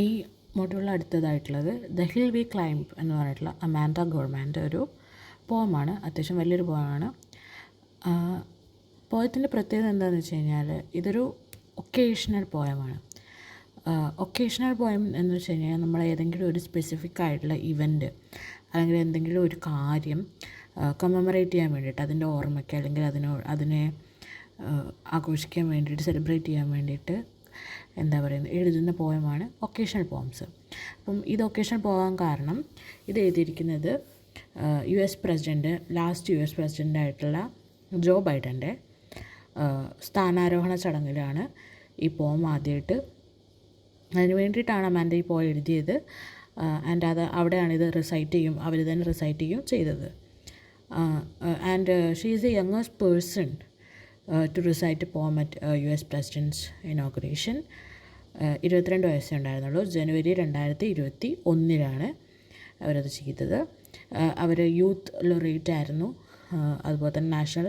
ഈ മൊഡ്യൂളിൽ അടുത്തതായിട്ടുള്ളത് the hill we climb എന്ന് പറഞ്ഞിട്ടുള്ള അമാൻഡ ഗോർമാൻ്റെ ഒരു പോമാണ്. അത്യാവശ്യം വലിയൊരു പോമാണ്. പോയത്തിൻ്റെ പ്രത്യേകത എന്താണെന്ന് വെച്ച് കഴിഞ്ഞാൽ ഇതൊരു ഒക്കേഷണൽ പോയമാണ്. ഒക്കേഷണൽ പോയം എന്ന് വെച്ച് കഴിഞ്ഞാൽ നമ്മൾ ഏതെങ്കിലും ഒരു സ്പെസിഫിക് ആയിട്ടുള്ള ഇവൻറ്റ് അല്ലെങ്കിൽ എന്തെങ്കിലും ഒരു കാര്യം കമ്മമറേറ്റ് ചെയ്യാൻ വേണ്ടിയിട്ട്, അതിൻ്റെ ഓർമ്മയ്ക്ക് അല്ലെങ്കിൽ അതിനെ ആഘോഷിക്കാൻ വേണ്ടിയിട്ട്, സെലിബ്രേറ്റ് ചെയ്യാൻ വേണ്ടിയിട്ട് എന്താ പറയുന്നത് എഴുതുന്ന പോയമാണ് ഒക്കേഷണൽ പോംസ്. അപ്പം ഇത് ഒക്കേഷണൽ പോകാൻ കാരണം ഇത് എഴുതിയിരിക്കുന്നത് ലാസ്റ്റ് യു എസ് പ്രസിഡൻ്റായിട്ടുള്ള ജോ ബൈഡൻ്റെ സ്ഥാനാരോഹണ ചടങ്ങിലാണ് ഈ പോം ആദ്യമായിട്ട്. അതിന് വേണ്ടിയിട്ടാണ് അമാൻഡ ഈ പോയം എഴുതിയത്. ആൻഡ് അവിടെയാണ് ഇത് അവർ തന്നെ റിസൈറ്റ് ചെയ്യും ചെയ്തത്. And she is a youngest person to recite a poem at U S president's inauguration. 22 വയസ്സേ ഉണ്ടായിരുന്നുള്ളൂ. ജനുവരി 2021 അവരത് ചെയ്തത്. അവർ യൂത്ത് ലൊറേറ്റ് ആയിരുന്നു, അതുപോലെ തന്നെ നാഷണൽ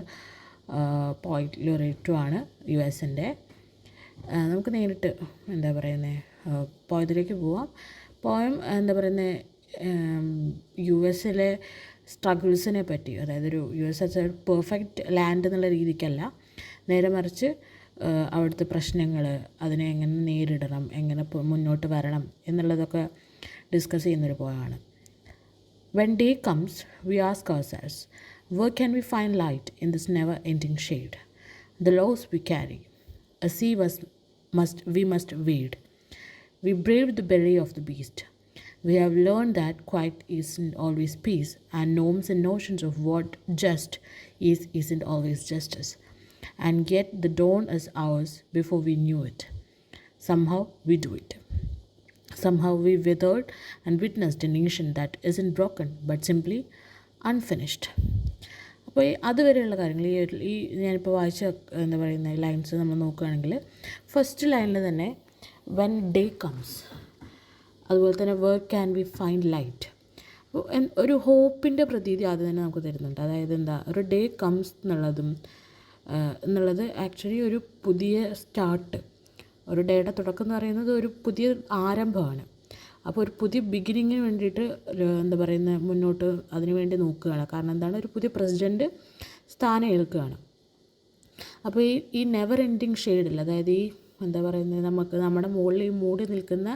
പോയിറ്റ് ലൊറേറ്റുമാണ് യു എസിൻ്റെ. നമുക്ക് നേരിട്ട് എന്താ പറയുന്നത് പോയതിലേക്ക് പോവാം. പോയം എന്താ പറയുന്നത് യു എസിലെ സ്ട്രഗിൾസിനെ പറ്റി, അതായത് ഒരു യു എസ് എസ് ഒരു പെർഫെക്റ്റ് ലാൻഡ് എന്നുള്ള രീതിക്കല്ല, നേരെ മറിച്ച് അവിടുത്തെ പ്രശ്നങ്ങൾ, അതിനെ എങ്ങനെ നേരിടണം, എങ്ങനെ മുന്നോട്ട് വരണം എന്നുള്ളതൊക്കെ ഡിസ്കസ് ചെയ്യുന്നൊരു പോയമാണ്. When day comes, we ask ourselves, where can we find light in this never-ending shade? The lows we carry, a sea we must wade. We braved the belly of the beast. We have learned that quiet isn't always peace, and norms and notions of what just isn't always justice. And yet the dawn is ours before we knew it. Somehow we do it. Somehow we withered and witnessed a nation that isn't broken but simply unfinished. അപ്പോൾ അതുവരെയുള്ള കാര്യങ്ങൾ ഈ ഞാനിപ്പോൾ വായിച്ച എന്താ പറയുന്ന lines നമ്മൾ നോക്കുകയാണെങ്കിൽ, ഫസ്റ്റ് ലൈനിൽ തന്നെ വെൻ ഡേ കംസ്, അതുപോലെ തന്നെ where can we find light, ഒരു ഹോപ്പിൻ്റെ പ്രതീതി ആദ്യം തന്നെ നമുക്ക് തരുന്നുണ്ട്. അതായത് എന്താ, ഒരു ഡേ കംസ് എന്നുള്ളത് ആക്ച്വലി ഒരു പുതിയ സ്റ്റാർട്ട്, ഒരു ഡേയുടെ തുടക്കം എന്ന് പറയുന്നത് ഒരു പുതിയ ആരംഭമാണ്. അപ്പോൾ ഒരു പുതിയ ബിഗിനിങ്ങിന് വേണ്ടിയിട്ട് എന്താ പറയുന്നത് മുന്നോട്ട് അതിനു വേണ്ടി നോക്കുകയാണ്. കാരണം എന്താണ്, ഒരു പുതിയ പ്രസിഡൻറ്റ് സ്ഥാനം ഏൽക്കുകയാണ്. അപ്പോൾ ഈ നെവർ എൻഡിങ് ഷെയ്ഡിൽ, അതായത് ഈ എന്താ പറയുന്നത് നമ്മുടെ മുകളിൽ ഈ മൂടി നിൽക്കുന്ന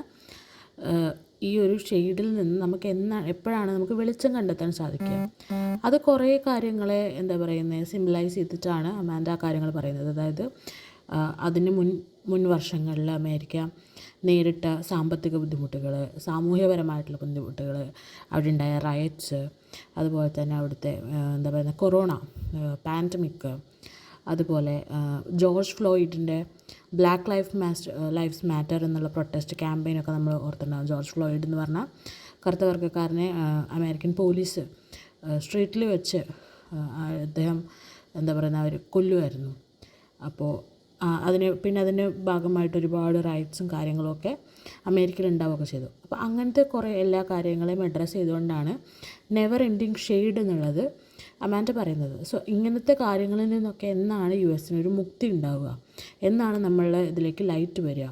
ഈ ഒരു ഷെയ്ഡിൽ നിന്ന് നമുക്ക് എപ്പോഴാണ് നമുക്ക് വെളിച്ചം കണ്ടെത്താൻ സാധിക്കുക? അത് കുറേ കാര്യങ്ങളെ എന്താ പറയുന്നത് സിംബലൈസ് ചെയ്തിട്ടാണ് അമാൻഡ ആ കാര്യങ്ങൾ പറയുന്നത്. അതായത് അതിന് മുൻ വർഷങ്ങളിൽ അമേരിക്ക നേരിട്ട സാമ്പത്തിക ബുദ്ധിമുട്ടുകൾ, സാമൂഹ്യപരമായിട്ടുള്ള ബുദ്ധിമുട്ടുകൾ, അവിടെ ഉണ്ടായ റയറ്റ്സ്, അതുപോലെ തന്നെ അവിടുത്തെ എന്താ പറയുന്നത് കൊറോണ പാൻഡമിക്, അതുപോലെ ജോർജ് ഫ്ലോയിഡിൻ്റെ ബ്ലാക്ക് ലൈഫ്സ് മാറ്റർ എന്നുള്ള പ്രൊട്ടസ്റ്റ് ക്യാമ്പയിനൊക്കെ നമ്മൾ ഓർത്തിട്ടുണ്ടാകും. ജോർജ് ഫ്ലോയിഡ് എന്ന് പറഞ്ഞാൽ കറുത്ത വർഗ്ഗക്കാരനെ അമേരിക്കൻ പോലീസ് സ്ട്രീറ്റിൽ വെച്ച് അദ്ദേഹം എന്താ പറയുന്നത് അവർ കൊല്ലുമായിരുന്നു. അപ്പോൾ അതിന് ഭാഗമായിട്ട് ഒരുപാട് റൈറ്റ്സും കാര്യങ്ങളുമൊക്കെ അമേരിക്കയിൽ ഉണ്ടാവുകയൊക്കെ ചെയ്തു. അപ്പോൾ അങ്ങനത്തെ കുറേ എല്ലാ കാര്യങ്ങളെയും അഡ്രസ്സ് ചെയ്തുകൊണ്ടാണ് നെവർ എൻഡിങ് ഷെയ്ഡ് എന്നുള്ളത് അമാൻഡ പറയുന്നത്. സോ ഇങ്ങനത്തെ കാര്യങ്ങളിൽ നിന്നൊക്കെ എന്നാണ് യു എസിനൊരു മുക്തി ഉണ്ടാവുക, എന്നാണ് നമ്മളുടെ ഇതിലേക്ക് ലൈറ്റ് വരിക?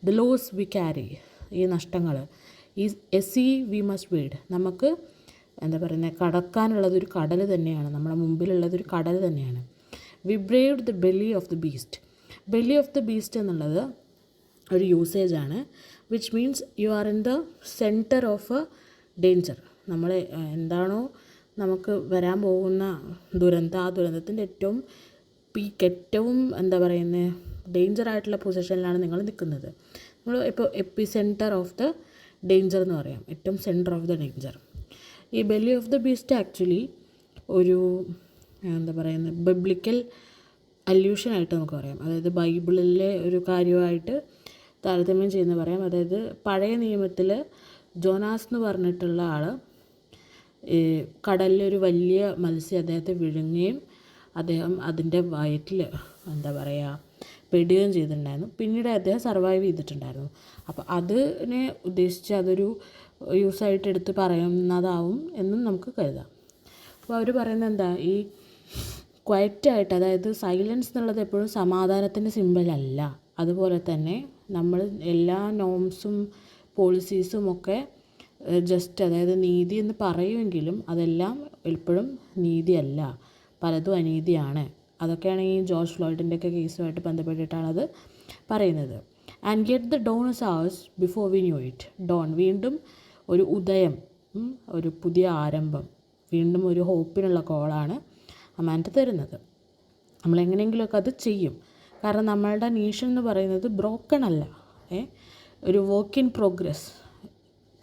ദ ലോസ് വി ക്യാരി, ഈ നഷ്ടങ്ങൾ, ഈ സീ വി മസ്റ്റ് വേഡ്, നമുക്ക് എന്താ പറയുന്നത് കടക്കാനുള്ളതൊരു കടൽ തന്നെയാണ്, നമ്മുടെ മുമ്പിലുള്ളതൊരു കടൽ തന്നെയാണ്. We braved the belly of the beast. Belly of the beast എന്നുള്ളത് ഒരു യൂസേജാണ്, which means you are in the centre of a danger. നമ്മൾ എന്താണോ നമുക്ക് വരാൻ പോകുന്ന ദുരന്തം, ആ ദുരന്തത്തിൻ്റെ ഏറ്റവും എന്താ പറയുന്നത് ഡേഞ്ചറായിട്ടുള്ള പൊസിഷനിലാണ് നിങ്ങൾ നിൽക്കുന്നത്. നമ്മൾ ഇപ്പോൾ എപ്പി സെൻറ്റർ ഓഫ് ദ ഡേഞ്ചർ എന്ന് പറയാം, ഏറ്റവും സെൻറ്റർ ഓഫ് ദ ഡേഞ്ചർ. ഈ belly of the beast actually ഒരു എന്താ പറയുന്നത് ബിബ്ലിക്കൽ അല്യൂഷനായിട്ട് നമുക്ക് പറയാം. അതായത് ബൈബിളിലെ ഒരു കാര്യമായിട്ട് താരതമ്യം ചെയ്യുന്ന പറയാം. അതായത് പഴയ നിയമത്തിൽ ജോനാസ് എന്ന് പറഞ്ഞിട്ടുള്ള ആൾ കടലിലൊരു വലിയ മത്സ്യം അദ്ദേഹത്തെ വിഴുങ്ങുകയും അദ്ദേഹം അതിൻ്റെ വയറ്റിൽ എന്താ പറയുക പെടുകയും ചെയ്തിട്ടുണ്ടായിരുന്നു. പിന്നീട് അദ്ദേഹം സർവൈവ് ചെയ്തിട്ടുണ്ടായിരുന്നു. അപ്പോൾ അതിനെ ഉദ്ദേശിച്ച് അതൊരു യൂസായിട്ട് എടുത്ത് പറയുന്നതാവും എന്നും നമുക്ക് കരുതാം. അപ്പോൾ അവർ പറയുന്നത് എന്താ, ഈ ക്വയറ്റായിട്ട്, അതായത് സൈലൻസ് എന്നുള്ളത് എപ്പോഴും സമാധാനത്തിൻ്റെ സിമ്പലല്ല അതുപോലെ തന്നെ നമ്മൾ എല്ലാ നോംസും പോളിസീസും ഒക്കെ ജസ്റ്റ് അതായത് നീതി എന്ന് പറയുമെങ്കിലും അതെല്ലാം എപ്പോഴും നീതിയല്ല, പലതും അനീതിയാണ്. അതൊക്കെയാണ് ഈ ജോർജ് ഫ്ലോയ്ഡിൻ്റെയൊക്കെ കേസുമായിട്ട് ബന്ധപ്പെട്ടിട്ടാണത് പറയുന്നത്. And yet the dawn is ours before we knew it. Dawn, വീണ്ടും ഒരു ഉദയം, ഒരു പുതിയ ആരംഭം, വീണ്ടും ഒരു ഹോപ്പിനുള്ള കോളാണ് അമാൻഡ തരുന്നത്. നമ്മളെങ്ങനെയെങ്കിലുമൊക്കെ അത് ചെയ്യും. കാരണം നമ്മളുടെ നേഷൻ എന്ന് പറയുന്നത് ബ്രോക്കൺ അല്ല, ഒരു വർക്ക് ഇൻ പ്രോഗ്രസ്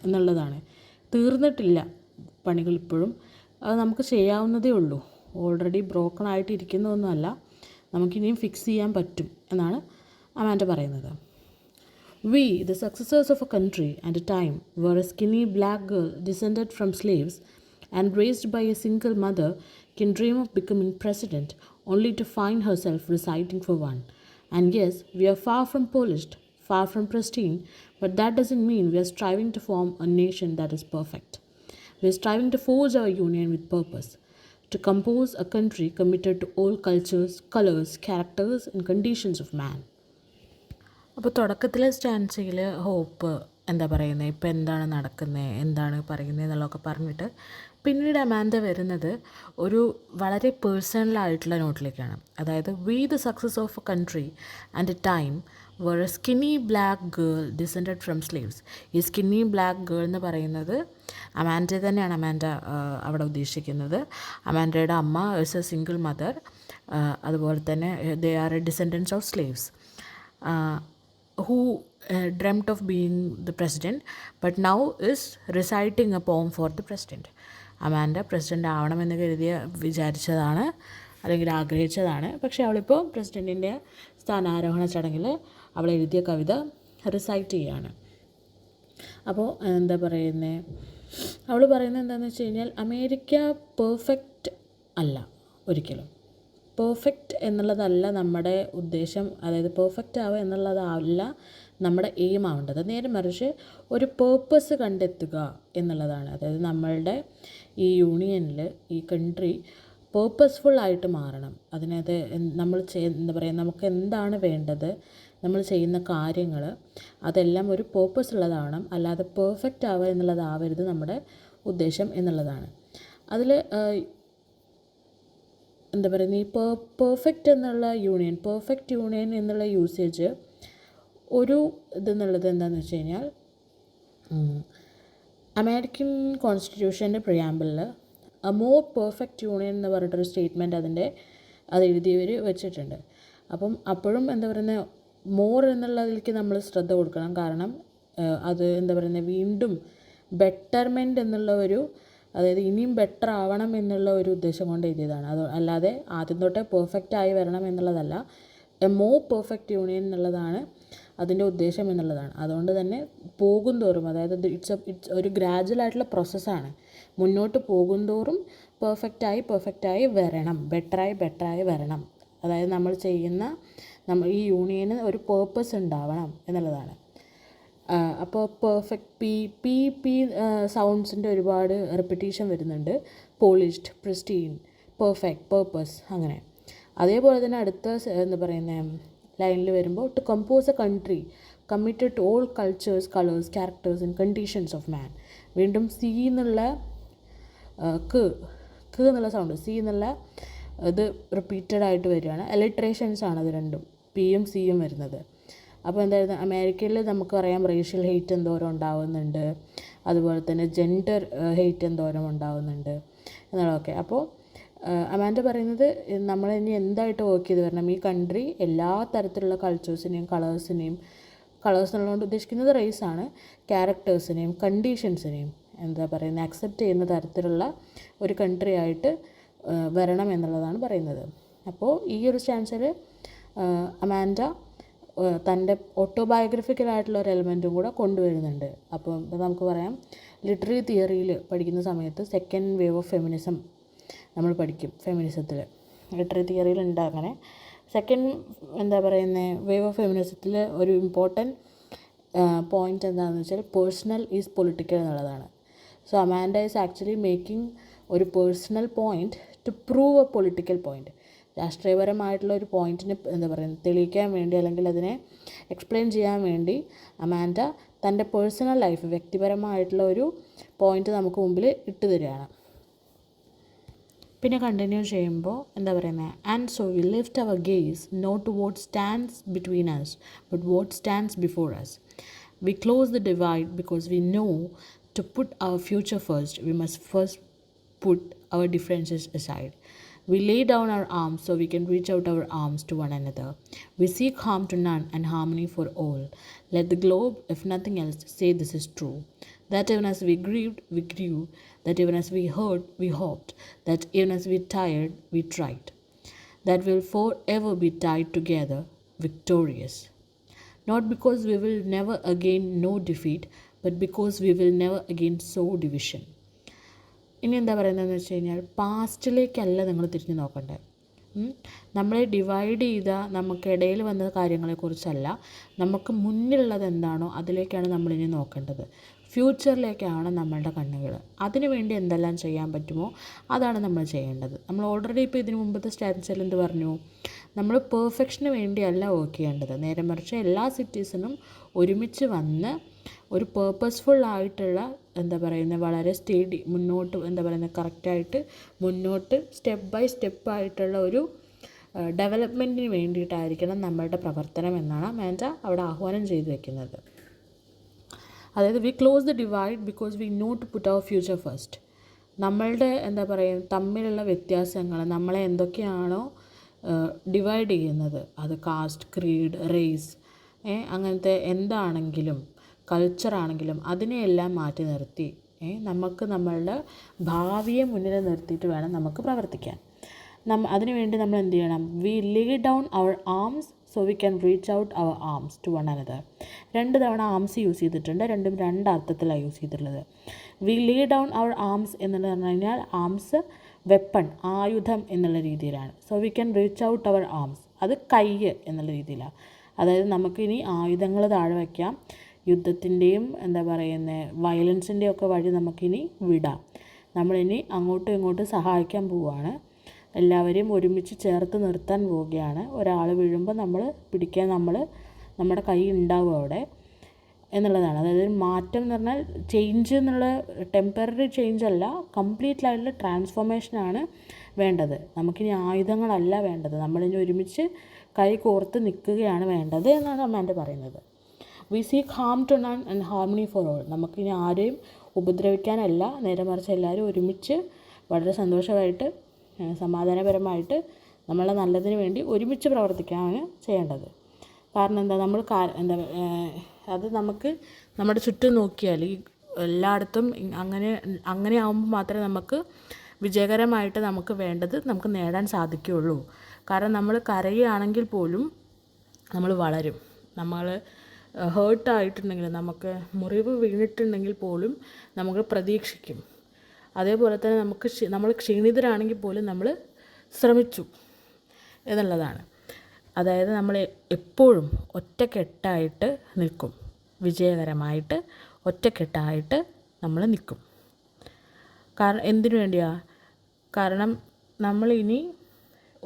എന്നുള്ളതാണ്. തീർന്നിട്ടില്ല പണികൾ ഇപ്പോഴും, അത് നമുക്ക് ചെയ്യാവുന്നതേ ഉള്ളൂ. ഓൾറെഡി ബ്രോക്കൺ ആയിട്ട് ഇരിക്കുന്നതൊന്നുമല്ല, നമുക്കിനിയും ഫിക്സ് ചെയ്യാൻ പറ്റും എന്നാണ് അമാൻഡ പറയുന്നത്. We, the successors of a country and a time, were a skinny black girl descended from slaves and raised by a single mother, can dream of becoming president only to find herself reciting for one. And yes, we are far from polished, far from pristine, but that doesn't mean we are striving to form a nation that is perfect. We are striving to forge our union with purpose, to compose a country committed to all cultures, colors, characters, and conditions of man. അപ്പോൾ തുടക്കത്തിലെ സ്റ്റാൻസയിൽ hope എന്താ പറയുന്നത്, ഇപ്പം എന്താണ് നടക്കുന്നത്, എന്താണ് പറയുന്നത് എന്നുള്ളതൊക്കെ പറഞ്ഞിട്ട് പിന്നീട് അമാൻഡ വരുന്നത് ഒരു വളരെ പേഴ്സണലായിട്ടുള്ള നോട്ടിലേക്കാണ്. അതായത് we the success of a country and a time where a skinny black girl descended from slaves. ഈ സ്കിന്നി ബ്ലാക്ക് ഗേൾ എന്ന് പറയുന്നത് അമാൻഡ തന്നെയാണ് അമാൻഡ അവിടെ ഉദ്ദേശിക്കുന്നത്. അമാൻഡയുടെ അമ്മ ഇസ് എ സിംഗിൾ മദർ, അതുപോലെ തന്നെ they are A descendants of slaves who dreamt of being the president but now is reciting a poem for the president. Amanda president ആവണമെന്ന് വിചാരിച്ചതാണ് അല്ലെങ്കിൽ ആഗ്രഹിച്ചതാണ്. പക്ഷേ അവളിപ്പോൾ പ്രസിഡൻറ്റിൻ്റെ സ്ഥാനാരോഹണ ചടങ്ങിൽ അവൾ എഴുതിയ കവിത റിസൈറ്റ് ചെയ്യുകയാണ്. അപ്പോൾ എന്താ പറയുന്നത്, അവൾ പറയുന്നത് എന്താണെന്ന് വെച്ച് കഴിഞ്ഞാൽ അമേരിക്ക പെർഫെക്റ്റ് അല്ല, ഒരിക്കലും പെർഫെക്റ്റ് എന്നുള്ളതല്ല നമ്മുടെ ഉദ്ദേശം. അതായത് പെർഫെക്റ്റ് ആവുക എന്നുള്ളതല്ല നമ്മുടെ എയിം ആവേണ്ടത്. നേരെ മറിച്ച് ഒരു പേർപ്പസ് കണ്ടെത്തുക എന്നുള്ളതാണ്. അതായത് നമ്മളുടെ ഈ യൂണിയനിൽ ഈ കൺട്രി പേർപ്പസ്ഫുള്ളായിട്ട് മാറണം. അതിനകത്ത് നമ്മൾ എന്താ പറയുക, നമുക്ക് എന്താണ് വേണ്ടത്, നമ്മൾ ചെയ്യുന്ന കാര്യങ്ങൾ അതെല്ലാം ഒരു പേർപ്പസ് ഉള്ളതാവണം, അല്ലാതെ പെർഫെക്റ്റ് ആവുക എന്നുള്ളതാവരുത് നമ്മുടെ ഉദ്ദേശം എന്നുള്ളതാണ്. അതിൽ എന്താ പറയുന്നത്, ഈ പെർഫെക്റ്റ് എന്നുള്ള യൂണിയൻ, പെർഫെക്റ്റ് യൂണിയൻ എന്നുള്ള യൂസേജ് ഒരു ഇതെന്നുള്ളത് എന്താണെന്ന് വെച്ച് കഴിഞ്ഞാൽ അമേരിക്കൻ കോൺസ്റ്റിറ്റ്യൂഷൻ്റെ പ്രിയാമ്പിളിൽ എ മോർ പെർഫെക്റ്റ് യൂണിയൻ എന്ന് പറഞ്ഞിട്ടൊരു സ്റ്റേറ്റ്മെൻറ്റ് അത് എഴുതിയവർ വെച്ചിട്ടുണ്ട്. അപ്പം അപ്പോഴും എന്താ പറയുന്നത്, മോർ എന്നുള്ളതിലേക്ക് നമ്മൾ ശ്രദ്ധ കൊടുക്കണം. കാരണം അത് എന്താ പറയുന്നത്, വീണ്ടും ബെറ്റർമെൻറ്റ് എന്നുള്ള ഒരു, അതായത് ഇനിയും ബെറ്റർ ആവണം എന്നുള്ള ഒരു ഉദ്ദേശം കൊണ്ട് എഴുതിയതാണ്. അത് അല്ലാതെ ആദ്യം തൊട്ടേ പെർഫെക്റ്റ് ആയി വരണം എന്നുള്ളതല്ല. എ മോർ പെർഫെക്റ്റ് യൂണിയൻ എന്നുള്ളതാണ് അതിൻ്റെ ഉദ്ദേശം എന്നുള്ളതാണ്. അതുകൊണ്ട് തന്നെ പോകും തോറും, അതായത് ഇറ്റ്സ് ഒരു ഗ്രാജുവലായിട്ടുള്ള പ്രോസസ്സാണ്. മുന്നോട്ട് പോകും തോറും പെർഫെക്റ്റായി വരണം, ബെറ്ററായി വരണം. അതായത് നമ്മൾ ഈ യൂണിയന് ഒരു പേർപ്പസ് ഉണ്ടാവണം എന്നുള്ളതാണ്. അപ്പോൾ പെർഫെക്റ്റ് സൗണ്ട്സിൻ്റെ ഒരുപാട് റിപ്പീറ്റേഷൻ വരുന്നുണ്ട്. പോളിഷ്ഡ്, പ്രിസ്റ്റീൻ, പെർഫെക്റ്റ്, പേർപ്പസ്, അങ്ങനെ. അതേപോലെ തന്നെ അടുത്ത എന്താ പറയുന്നത് ലൈനിൽ വരുമ്പോൾ to compose a country committed to all cultures, colours, characters and conditions of man. വീണ്ടും സി എന്നുള്ള എന്നുള്ള സൗണ്ട്, സി എന്നുള്ള ഇത് റിപ്പീറ്റഡ് ആയിട്ട് വരികയാണ്. അലിട്രേഷൻസ് ആണ് അത് രണ്ടും, പിയും സിയും വരുന്നത്. അപ്പോൾ എന്തായിരുന്നു, അമേരിക്കയിൽ നമുക്കറിയാം റേഷ്യൽ ഹെയ്റ്റ് എന്തോരം ഉണ്ടാവുന്നുണ്ട്, അതുപോലെ തന്നെ ജെൻഡർ ഹെയ്റ്റ് എന്തോരം ഉണ്ടാവുന്നുണ്ട് എന്നുള്ളതൊക്കെ. അപ്പോൾ അമാൻഡ പറയുന്നത് നമ്മൾ ഇനി എന്തായിട്ട് വർക്ക് ചെയ്ത് വരണം, ഈ കൺട്രി എല്ലാ തരത്തിലുള്ള കൾച്ചേഴ്സിനെയും കളേഴ്സ് എന്നുള്ളതുകൊണ്ട് ഉദ്ദേശിക്കുന്നത് റേസാണ്, ക്യാരക്ടേഴ്സിനെയും കണ്ടീഷൻസിനെയും എന്താ പറയുന്നത് അക്സെപ്റ്റ് ചെയ്യുന്ന തരത്തിലുള്ള ഒരു കൺട്രി ആയിട്ട് വരണം എന്നുള്ളതാണ് പറയുന്നത്. അപ്പോൾ ഈ ഒരു സ്റ്റാൻസിൽ അമാൻഡ തൻ്റെ ഓട്ടോബയോഗ്രഫിക്കലായിട്ടുള്ള ഒരു എലമെൻറ്റും കൂടെ കൊണ്ടുവരുന്നുണ്ട്. അപ്പോൾ നമുക്ക് പറയാം, ലിറ്റററി തിയറിയിൽ പഠിക്കുന്ന സമയത്ത് സെക്കൻഡ് വേവ് ഓഫ് ഫെമിനിസം നമ്മൾ പഠിക്കും. ഫെമിനിസത്തിൽ ലിറ്റററി തിയറിയിലുണ്ട് അങ്ങനെ. സെക്കൻഡ് എന്താ പറയുന്നത് വേവ് ഓഫ് ഫെമിനിസത്തിൽ ഒരു ഇമ്പോർട്ടൻറ്റ് പോയിൻ്റ് എന്താണെന്ന് വെച്ചാൽ പേഴ്സണൽ ഈസ് പൊളിറ്റിക്കൽ എന്നുള്ളതാണ്. So Amanda is actually making ഒരു personal point to prove a political point. രാഷ്ട്രീയപരമായിട്ടുള്ള ഒരു പോയിന്റിന് എന്താ പറയുക തെളിയിക്കാൻ വേണ്ടി അല്ലെങ്കിൽ അതിനെ എക്സ്പ്ലെയിൻ ചെയ്യാൻ വേണ്ടി അമാൻഡ തൻ്റെ പേഴ്സണൽ ലൈഫ് വ്യക്തിപരമായിട്ടുള്ള ഒരു പോയിന്റ് നമുക്ക് മുമ്പിൽ ഇട്ട് തരികയാണ്. പിന്നെ കണ്ടിന്യൂ ചെയ്യുമ്പോൾ എന്താ പറയുന്നത്, and so we lift our gaze not to what stands between us but what stands before us. We close the divide because we know to put our future first we must first put our differences aside. We lay down our arms so we can reach out our arms to one another. We seek harm to none and harmony for all. Let the globe, if nothing else, say this is true. That even as we grieved, we grew. That even as we hurt, we hoped. That even as we tired, we tried. That we'll forever be tied together, victorious. Not because we will never again know defeat, but because we will never again sow division. ഇനി എന്താ പറയുന്നതെന്ന് വെച്ച് കഴിഞ്ഞാൽ പാസ്റ്റിലേക്കല്ല നിങ്ങൾ തിരിഞ്ഞ് നോക്കണ്ടേ. നമ്മളെ divide ചെയ്ത നമുക്കിടയിൽ വന്ന കാര്യങ്ങളെക്കുറിച്ചല്ല, നമുക്ക് മുന്നിലുള്ളത് എന്താണോ അതിലേക്കാണ് നമ്മളിനി നോക്കേണ്ടത്. ഫ്യൂച്ചറിലേക്കാണ് നമ്മളുടെ കണ്ണുകൾ. അതിനു വേണ്ടി എന്തെല്ലാം ചെയ്യാൻ പറ്റുമോ അതാണ് നമ്മൾ ചെയ്യേണ്ടത്. നമ്മൾ ഓൾറെഡി ഇപ്പോൾ ഇതിന് മുമ്പത്തെ സ്റ്റാൻസിൽ എന്ത് പറഞ്ഞു, നമ്മൾ പെർഫെക്ഷന് വേണ്ടിയല്ല വർക്ക് ചെയ്യേണ്ടത്. നേരെ മറിച്ച് എല്ലാ സിറ്റീസിനും ഒരുമിച്ച് വന്ന് ഒരു പേർപ്പസ്ഫുൾ ആയിട്ടുള്ള എന്താ പറയുന്നത് വളരെ മുന്നോട്ട് എന്താ പറയുന്നത് കറക്റ്റായിട്ട് മുന്നോട്ട് സ്റ്റെപ്പ് ബൈ സ്റ്റെപ്പായിട്ടുള്ള ഒരു ഡെവലപ്മെൻറ്റിന് വേണ്ടിയിട്ടായിരിക്കണം നമ്മളുടെ പ്രവർത്തനം എന്നാണ് അമാൻഡ അവിടെ ആഹ്വാനം ചെയ്തു വെക്കുന്നത്. അതായത് we close the divide because we know to put our future first. നമ്മളുടെ എന്താ പറയുക തമ്മിലുള്ള വ്യത്യാസങ്ങൾ നമ്മളെ എന്തൊക്കെയാണോ ഡിവൈഡ് ചെയ്യുന്നത്, അത് കാസ്റ്റ്, ക്രീഡ്, റേസ്, അങ്ങനത്തെ എന്താണെങ്കിലും കൾച്ചറാണെങ്കിലും അതിനെയെല്ലാം മാറ്റി നിർത്തി നമുക്ക് നമ്മളുടെ ഭാവിയെ മുന്നിൽ നിർത്തിയിട്ട് വേണം നമുക്ക് പ്രവർത്തിക്കാൻ. അതിനുവേണ്ടി നമ്മൾ എന്ത് ചെയ്യണം, we lay down our arms so we can reach out our arms to one another. 2 തവണ ആംസ് യൂസ് ചെയ്തിട്ടുണ്ട്, രണ്ടും 2 അർത്ഥത്തിലാണ് യൂസ് ചെയ്തിട്ടുള്ളത്. We lay down our arms എന്നുള്ളത് പറഞ്ഞു കഴിഞ്ഞാൽ ആംസ് വെപ്പൺ, ആയുധം എന്നുള്ള രീതിയിലാണ്. So we can reach out our arms, അത് കൈ എന്നുള്ള രീതിയിലാണ്. അതായത് നമുക്കിനി ആയുധങ്ങൾ താഴെ വയ്ക്കാം, യുദ്ധത്തിൻ്റെയും എന്താ പറയുന്നത് വയലൻസിൻ്റെയും ഒക്കെ വഴി നമുക്കിനി വിടാം. നമ്മളിനി അങ്ങോട്ടും ഇങ്ങോട്ടും സഹായിക്കാൻ പോവുകയാണ്, എല്ലാവരെയും ഒരുമിച്ച് ചേർത്ത് നിർത്താൻ പോവുകയാണ്. ഒരാൾ വീഴുമ്പോൾ നമ്മൾ പിടിക്കാൻ നമ്മുടെ കൈ ഉണ്ടാവും അവിടെ എന്നുള്ളതാണ്. അതായത് മാറ്റം എന്ന് പറഞ്ഞാൽ ചേഞ്ച് എന്നുള്ള ടെമ്പററി ചേഞ്ച് അല്ല, കംപ്ലീറ്റ് ആയിട്ടുള്ള ട്രാൻസ്ഫോർമേഷനാണ് വേണ്ടത്. നമുക്കിനി ആയുധങ്ങളല്ല വേണ്ടത്, നമ്മളിനി ഒരുമിച്ച് കൈ കോർത്ത് നിൽക്കുകയാണ് വേണ്ടത് എന്നാണ് അമ്മാൻ്റെ പറയുന്നത്. We seek harm to none and harmony for all. നമുക്കിനി ആരെയും ഉപദ്രവിക്കാനല്ല, നേരെ മറിച്ച് എല്ലാവരും ഒരുമിച്ച് വളരെ സന്തോഷമായിട്ട് സമാധാനപരമായിട്ട് നമ്മളെ നല്ലതിന് വേണ്ടി ഒരുമിച്ച് പ്രവർത്തിക്കാനാണ് ചെയ്യേണ്ടത്. കാരണം എന്താ, നമ്മൾ അത് നമുക്ക് നമ്മുടെ ചുറ്റും നോക്കിയാൽ ഈ എല്ലായിടത്തും അങ്ങനെ ആകുമ്പോൾ മാത്രമേ നമുക്ക് വിജയകരമായിട്ട് നമുക്ക് വേണ്ടത് നമുക്ക് നേടാൻ സാധിക്കുകയുള്ളൂ. കാരണം നമ്മൾ കരയുകയാണെങ്കിൽ പോലും നമ്മൾ വളരും. നമ്മൾ ഹേർട്ടായിട്ടുണ്ടെങ്കിൽ, നമുക്ക് മുറിവ് വീണിട്ടുണ്ടെങ്കിൽ പോലും നമുക്ക് പ്രതീക്ഷിക്കും. അതേപോലെ തന്നെ നമ്മൾ ക്ഷീണിതരാണെങ്കിൽ പോലും നമ്മൾ ശ്രമിച്ചു എന്നുള്ളതാണ്. അതായത് നമ്മൾ എപ്പോഴും ഒറ്റക്കെട്ടായിട്ട് നിൽക്കും, വിജയകരമായിട്ട് ഒറ്റക്കെട്ടായിട്ട് നമ്മൾ നിൽക്കും. കാരണം എന്തിനു വേണ്ടിയാണ്? കാരണം നമ്മളിനി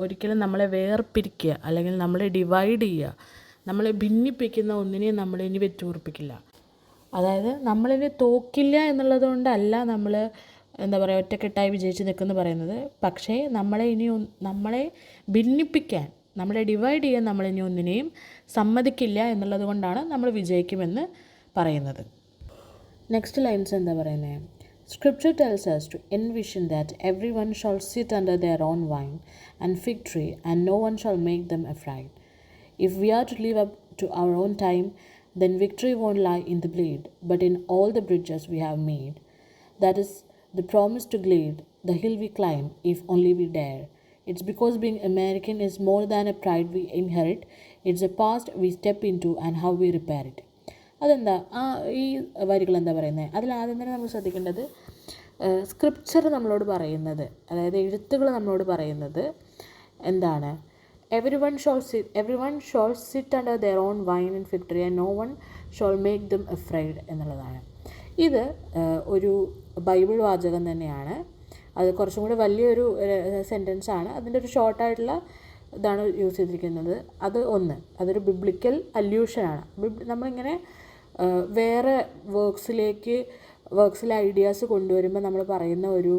ഒരിക്കലും നമ്മളെ വേർപിരിക്കുക അല്ലെങ്കിൽ നമ്മളെ ഡിവൈഡ് ചെയ്യുക, നമ്മളെ ഭിന്നിപ്പിക്കുന്ന ഒന്നിനെയും നമ്മളിനി വെച്ചുറപ്പിക്കില്ല. അതായത് നമ്മളിനി തോക്കില്ല എന്നുള്ളത് കൊണ്ടല്ല നമ്മൾ എന്താ പറയുക ഒറ്റക്കെട്ടായി വിജയിച്ച് നിൽക്കുമെന്ന് പറയുന്നത്. പക്ഷേ നമ്മളെ ഭിന്നിപ്പിക്കാൻ, നമ്മളെ ഡിവൈഡ് ചെയ്യാൻ നമ്മളിനി ഒന്നിനെയും സമ്മതിക്കില്ല എന്നുള്ളത് കൊണ്ടാണ് നമ്മൾ വിജയിക്കുമെന്ന് പറയുന്നത്. നെക്സ്റ്റ് ലൈൻസ് എന്താ പറയുന്നത്? Scripture tells us to envision that everyone shall sit under their own vine and fig tree, and no one shall make them afraid. If we are to live up to our own time, then victory won't lie in the blade, but in all the bridges we have made. That is the promise to glide, the hill we climb, if only we dare. It's because being American is more than a pride we inherit. It's a past we step into and how we repair it. അതെന്താ ഈ വരികൾ എന്താ പറയുന്നത്? അതിൽ ആദ്യം തന്നെ നമ്മൾ ശ്രദ്ധിക്കേണ്ടത് സ്ക്രിപ്ചർ നമ്മളോട് പറയുന്നത്, അതായത് എഴുത്തുകൾ നമ്മളോട് പറയുന്നത് എന്താണ്? Everyone shall sit under their own vine and fig tree and no one shall make them afraid എന്നുള്ളതാണ്. ഇത് ഒരു ബൈബിൾ വാചകം തന്നെയാണ്. അത് കുറച്ചും കൂടി വലിയൊരു സെൻറ്റൻസാണ്. അതിൻ്റെ ഒരു ഷോർട്ടായിട്ടുള്ള ഇതാണ് യൂസ് ചെയ്തിരിക്കുന്നത്. അത് ഒന്ന്, അതൊരു ബിബ്ലിക്കൽ അല്യൂഷനാണ്. നമ്മളിങ്ങനെ വേറെ വർക്ക്സിലെ ഐഡിയാസ് കൊണ്ടുവരുമ്പോൾ നമ്മൾ പറയുന്ന ഒരു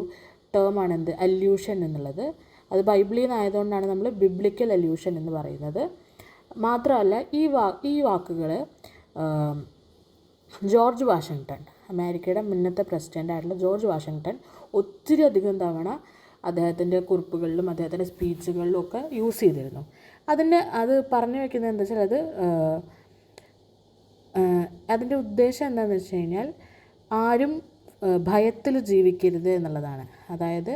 ടേമാണ് എന്ത്, അല്യൂഷൻ എന്നുള്ളത്. അത് ബൈബിളിൽ നിന്നായതുകൊണ്ടാണ് നമ്മൾ ബിബ്ലിക്കൽ അല്യൂഷൻ എന്ന് പറയുന്നത്. മാത്രമല്ല ഈ വാക്കുകൾ ജോർജ് വാഷിങ്ടൺ, അമേരിക്കയുടെ മുന്നത്തെ പ്രസിഡൻ്റായിട്ടുള്ള ജോർജ് വാഷിങ്ടൺ ഒത്തിരി അധികം തവണ അദ്ദേഹത്തിൻ്റെ കുറിപ്പുകളിലും അദ്ദേഹത്തിൻ്റെ സ്പീച്ചുകളിലും ഒക്കെ യൂസ് ചെയ്തിരുന്നു. അത് പറഞ്ഞു വയ്ക്കുന്നത് എന്താ വെച്ചാൽ അതിൻ്റെ ഉദ്ദേശം എന്താണെന്ന് വെച്ച് കഴിഞ്ഞാൽ ആരും ഭയത്തിൽ ജീവിക്കരുത് എന്നുള്ളതാണ്. അതായത്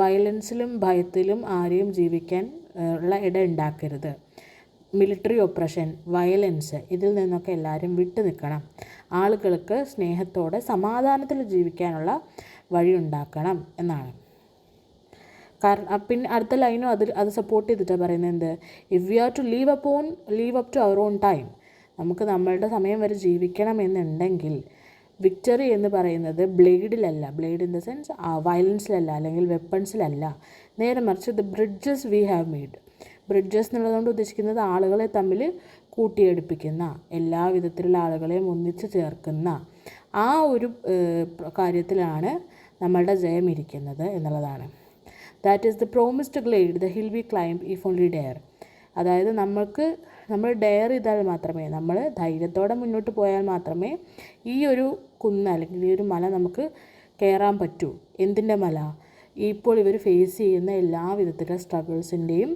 വയലൻസിലും ഭയത്തിലും ആരെയും ജീവിക്കാൻ ഉള്ള ഇട ഉണ്ടാക്കരുത്. മിലിറ്ററി ഒപ്രഷൻ, വയലൻസ്, ഇതിൽ നിന്നൊക്കെ എല്ലാവരും വിട്ടു നിൽക്കണം. ആളുകൾക്ക് സ്നേഹത്തോടെ സമാധാനത്തിൽ ജീവിക്കാനുള്ള വഴി ഉണ്ടാക്കണം എന്നാണ്. പിന്നെ അടുത്ത ലൈനും അത് സപ്പോർട്ട് ചെയ്തിട്ടാണ് പറയുന്നത് എന്ത്, if we are to live up to our own time, നമുക്ക് നമ്മളുടെ സമയം വരെ ജീവിക്കണം എന്നുണ്ടെങ്കിൽ വിക്ടറി എന്ന് പറയുന്നത് ബ്ലേഡിലല്ല, ബ്ലേഡ് ഇൻ ദ സെൻസ് വയലൻസിലല്ല അല്ലെങ്കിൽ വെപ്പൺസിലല്ല, നേരെ മറിച്ച് the bridges we have made. Bridges എന്നുള്ളതുകൊണ്ട് ഉദ്ദേശിക്കുന്നത് ആളുകളെ തമ്മിൽ കൂട്ടിയെടുപ്പിക്കുന്ന, എല്ലാ വിധത്തിലുള്ള ആളുകളെയും ഒന്നിച്ച് ചേർക്കുന്ന ആ ഒരു കാര്യത്തിലാണ് നമ്മളുടെ ജയം ഇരിക്കുന്നത് എന്നുള്ളതാണ്. That is the promised glade the hill we climb if only dare. അതായത് നമ്മൾ ഡെയർ ചെയ്താൽ മാത്രമേ, നമ്മൾ ധൈര്യത്തോടെ മുന്നോട്ട് പോയാൽ മാത്രമേ ഈ ഒരു കുന്ന് അല്ലെങ്കിൽ ഈ ഒരു മല നമുക്ക് കയറാൻ പറ്റൂ. എന്തിൻ്റെ മല? ഇപ്പോൾ ഇവർ ഫേസ് ചെയ്യുന്ന എല്ലാ വിധത്തിലുള്ള സ്ട്രഗിൾസിൻ്റെയും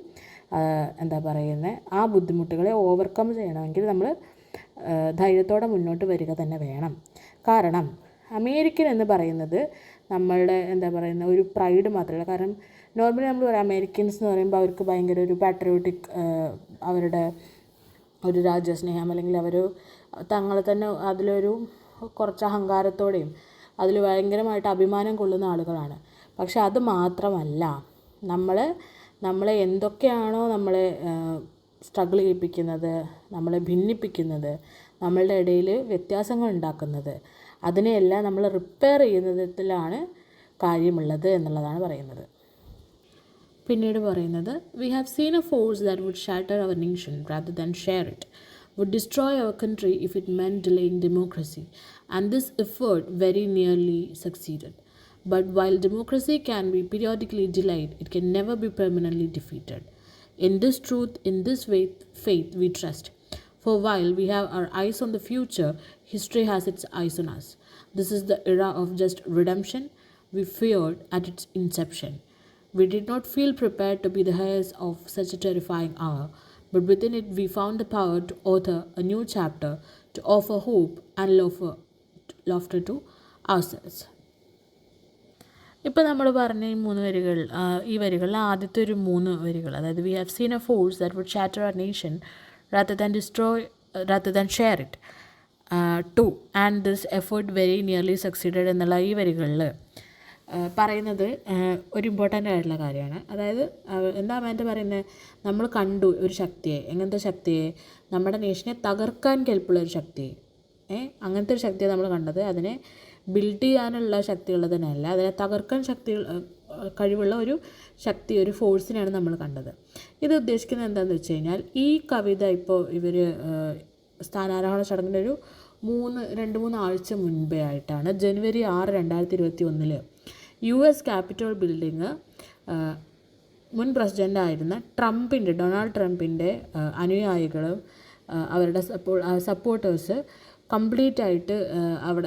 ആ ബുദ്ധിമുട്ടുകളെ ഓവർകം ചെയ്യണമെങ്കിൽ നമ്മൾ ധൈര്യത്തോടെ മുന്നോട്ട് വരിക തന്നെ വേണം. കാരണം അമേരിക്കൻ എന്ന് പറയുന്നത് നമ്മളുടെ ഒരു പ്രൈഡ് മാത്രമല്ല. കാരണം നോർമലി നമ്മൾ പറയും അമേരിക്കൻസ് എന്ന് പറയുമ്പോൾ അവർക്ക് ഭയങ്കര ഒരു പാട്രിയോട്ടിക്, അവരുടെ ഒരു രാജ്യസ്നേഹം, അല്ലെങ്കിൽ അവർ തങ്ങളെ തന്നെ അതിലൊരു കുറച്ച് അഹങ്കാരത്തോടെയും അതിൽ ഭയങ്കരമായിട്ട് അഭിമാനം കൊള്ളുന്ന ആളുകളാണ്. പക്ഷെ അത് മാത്രമല്ല, നമ്മളെ എന്തൊക്കെയാണോ നമ്മളെ സ്ട്രഗിൾ ചെയ്യിപ്പിക്കുന്നത്, നമ്മളെ ഭിന്നിപ്പിക്കുന്നത്, നമ്മളുടെ ഇടയിൽ വ്യത്യാസങ്ങൾ ഉണ്ടാക്കുന്നത്, അതിനെയെല്ലാം നമ്മൾ റിപ്പയർ ചെയ്യുന്നതിലാണ് കാര്യമുള്ളത് എന്നുള്ളതാണ് പറയുന്നത്. പിന്നീട് പറയുന്നത്, we have seen a force that would shatter our nation rather than share it, would destroy our country if it meant delaying democracy, and this effort very nearly succeeded. But while democracy can be periodically delayed, it can never be permanently defeated. In this truth, in this faith we trust. For while we have our eyes on the future, history has its eyes on us. This is the era of just redemption we feared at its inception. We did not feel prepared to be the heirs of such a terrifying hour, but within it we found the power to author a new chapter, to offer hope and laughter to ourselves. ഇപ്പോൾ നമ്മൾ പറഞ്ഞ ഈ വരികളിൽ ആദ്യത്തെ ഒരു 3 വരികൾ, അതായത് we have seen a force that would shatter our nation rather than share it, and this effort very nearly succeeded എന്നുള്ള ഈ വരികളിൽ പറയുന്നത് ഒരു ഇമ്പോർട്ടൻ്റ് ആയിട്ടുള്ള കാര്യമാണ്. അതായത് എന്താ അമ്മേൻ്റെ പറയുന്നത്, നമ്മൾ കണ്ടു ഒരു ശക്തിയെ. എങ്ങനത്തെ ശക്തിയെ? നമ്മുടെ നേഷനെ തകർക്കാൻ കെൽപ്പുള്ള ഒരു ശക്തിയെ. അങ്ങനത്തെ ഒരു ശക്തിയെ നമ്മൾ കണ്ടത്. അതിനെ ബിൽഡ് ചെയ്യാനുള്ള ശക്തിയുള്ളതിനല്ല, അതിനെ തകർക്കാൻ കഴിവുള്ള ഒരു ശക്തി, ഒരു ഫോഴ്സിനെയാണ് നമ്മൾ കണ്ടത്. ഇത് ഉദ്ദേശിക്കുന്നത് എന്താണെന്ന് വെച്ച് കഴിഞ്ഞാൽ, ഈ കവിത ഇപ്പോൾ ഇവർ സ്ഥാനാരോഹണ ചടങ്ങിൻ്റെ ഒരു 2-3 ആഴ്ച മുൻപേ ആയിട്ടാണ്, ജനുവരി 6, 2021 US ക്യാപിറ്റൽ ബിൽഡിങ് മുൻ പ്രസിഡൻ്റായിരുന്ന ഡൊണാൾഡ് ട്രംപിൻ്റെ അനുയായികളും അവരുടെ സപ്പോർട്ടേഴ്സ് കംപ്ലീറ്റ് ആയിട്ട്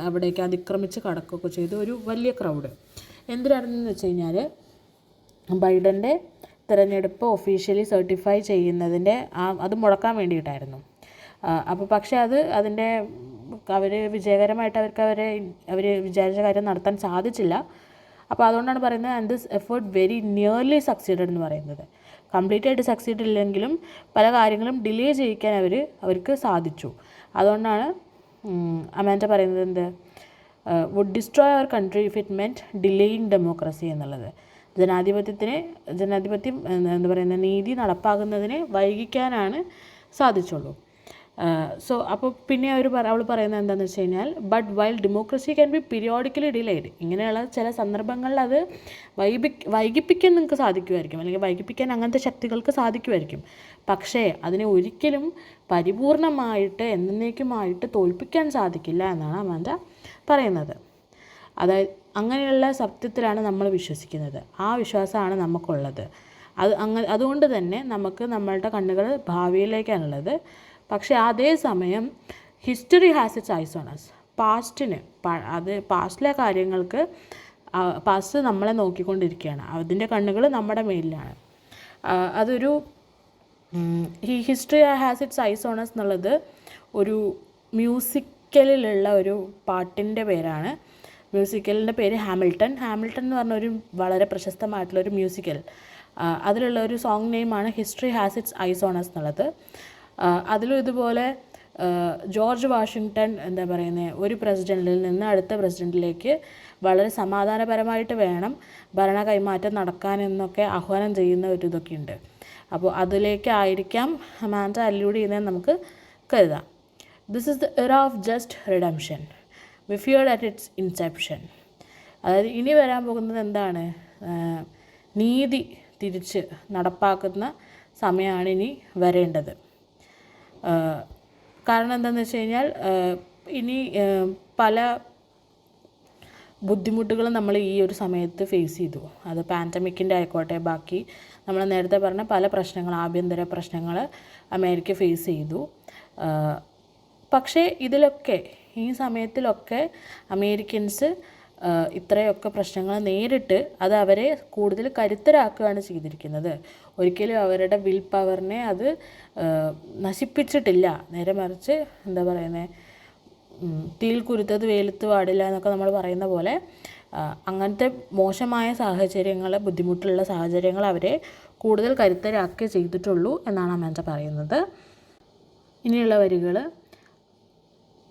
അവിടേക്ക് അതിക്രമിച്ച് കടക്കുകയൊക്കെ ചെയ്തു ഒരു വലിയ ക്രൗഡ്. എന്തിനാണെന്ന് വെച്ച് കഴിഞ്ഞാൽ, ബൈഡൻ്റെ തിരഞ്ഞെടുപ്പ് ഒഫീഷ്യലി സർട്ടിഫൈ ചെയ്യുന്നതിൻ്റെ അത് മുടക്കാൻ വേണ്ടിയിട്ടായിരുന്നു. അപ്പോൾ പക്ഷേ അവർ വിജയകരമായിട്ട് അവർ വിചാരിച്ച കാര്യം നടത്താൻ സാധിച്ചില്ല. അപ്പോൾ അതുകൊണ്ടാണ് പറയുന്നത്, and this effort very nearly succeeded എന്ന് പറയുന്നത്. കംപ്ലീറ്റ് ആയിട്ട് സക്സീഡ് ഇല്ലെങ്കിലും പല കാര്യങ്ങളും ഡിലേ ചെയ്യിക്കാൻ അവർക്ക് സാധിച്ചു. അതുകൊണ്ടാണ് അമാൻഡ പറയുന്നത് would destroy our country if it meant delaying democracy എന്നുള്ളത്. ജനാധിപത്യം നീതി നടപ്പാകുന്നതിനെ വൈകിക്കാനാണ് സാധിച്ചുള്ളൂ. സോ അപ്പോൾ പിന്നെ അവൾ പറയുന്നത് എന്താണെന്ന് വെച്ച് കഴിഞ്ഞാൽ, but while democracy can be periodically delayed, ഇങ്ങനെയുള്ള ചില സന്ദർഭങ്ങളിൽ അത് വൈകിപ്പിക്കാൻ നിങ്ങൾക്ക് സാധിക്കുമായിരിക്കും, അല്ലെങ്കിൽ വൈകിപ്പിക്കാൻ അങ്ങനത്തെ ശക്തികൾക്ക് സാധിക്കുമായിരിക്കും. പക്ഷേ അതിനെ ഒരിക്കലും പരിപൂർണമായിട്ട് എന്നേക്കുമായിട്ട് തോൽപ്പിക്കാൻ സാധിക്കില്ല എന്നാണ് അമാൻഡ പറയുന്നത്. അതായത് അങ്ങനെയുള്ള സത്യത്തിലാണ് നമ്മൾ വിശ്വസിക്കുന്നത്, ആ വിശ്വാസമാണ് നമുക്കുള്ളത്. അതുകൊണ്ട് തന്നെ നമുക്ക് നമ്മളുടെ കണ്ണുകൾ ഭാവിയിലേക്കാണുള്ളത്. പക്ഷേ അതേസമയം history has its eyes on us. പാസ്റ്റിലെ കാര്യങ്ങൾക്ക് പാസ്റ്റ് നമ്മളെ നോക്കിക്കൊണ്ടിരിക്കുകയാണ്, അതിൻ്റെ കണ്ണുകൾ നമ്മുടെ മേലിലാണ്. അതൊരു ഈ history has its eyes on us എന്നുള്ളത് ഒരു മ്യൂസിക്കലിലുള്ള ഒരു പാട്ടിൻ്റെ പേരാണ്. മ്യൂസിക്കലിൻ്റെ പേര് ഹാമിൽട്ടൺ എന്ന് പറഞ്ഞൊരു വളരെ പ്രശസ്തമായിട്ടുള്ളൊരു മ്യൂസിക്കൽ, അതിലുള്ള ഒരു സോങ് നെയിമാണ് history has its eyes on us എന്നുള്ളത്. അതിലും ഇതുപോലെ ജോർജ് വാഷിങ്ടൺ എന്താ പറയുന്നത്, ഒരു പ്രസിഡൻറ്റിൽ നിന്ന് അടുത്ത പ്രസിഡൻറ്റിലേക്ക് വളരെ സമാധാനപരമായിട്ട് വേണം ഭരണ കൈമാറ്റം നടക്കാനെന്നൊക്കെ ആഹ്വാനം ചെയ്യുന്ന ഒരു ഇതൊക്കെ ഉണ്ട്. അപ്പോൾ അതിലേക്കായിരിക്കാം അമാൻഡ അല്യൂഡ് ചെയ്യുന്നതെന്ന് നമുക്ക് കരുതാം. This is the era of just redemption we feared at its inception. അതായത് ഇനി വരാൻ പോകുന്നത് എന്താണ്, നീതി തിരിച്ച് നടപ്പാക്കുന്ന സമയമാണ് ഇനി വരേണ്ടത്. കാരണം എന്താണെന്ന് വെച്ച് കഴിഞ്ഞാൽ ഇനി പല ബുദ്ധിമുട്ടുകളും നമ്മൾ ഈ ഒരു സമയത്ത് ഫേസ് ചെയ്തു. അത് പാൻഡമിക്കിൻ്റെ ആയിക്കോട്ടെ, ബാക്കി നമ്മൾ നേരത്തെ പറഞ്ഞ പല പ്രശ്നങ്ങൾ, ആഭ്യന്തര പ്രശ്നങ്ങൾ അമേരിക്ക ഫേസ് ചെയ്തു. പക്ഷേ ഇതിലൊക്കെ, ഈ സമയത്തിലൊക്കെ അമേരിക്കൻസ് ഇത്രയൊക്കെ പ്രശ്നങ്ങൾ നേരിട്ട് അത് അവരെ കൂടുതൽ കരുത്തരാക്കുകയാണ് ചെയ്തിരിക്കുന്നത്. ഒരിക്കലും അവരുടെ വിൽ പവറിനെ അത് നശിപ്പിച്ചിട്ടില്ല. നേരെ മറിച്ച് എന്താ പറയുന്നത്, തീയിൽ കുരുത്തത് വെയിലത്ത് പാടില്ല എന്നൊക്കെ നമ്മൾ പറയുന്ന പോലെ അങ്ങനത്തെ മോശമായ സാഹചര്യങ്ങൾ, ബുദ്ധിമുട്ടുള്ള സാഹചര്യങ്ങൾ അവരെ കൂടുതൽ കരുത്തരാക്കേ ചെയ്തിട്ടുള്ളൂ എന്നാണ് അമാൻഡ പറയുന്നത്. ഇനിയുള്ള വരികൾ,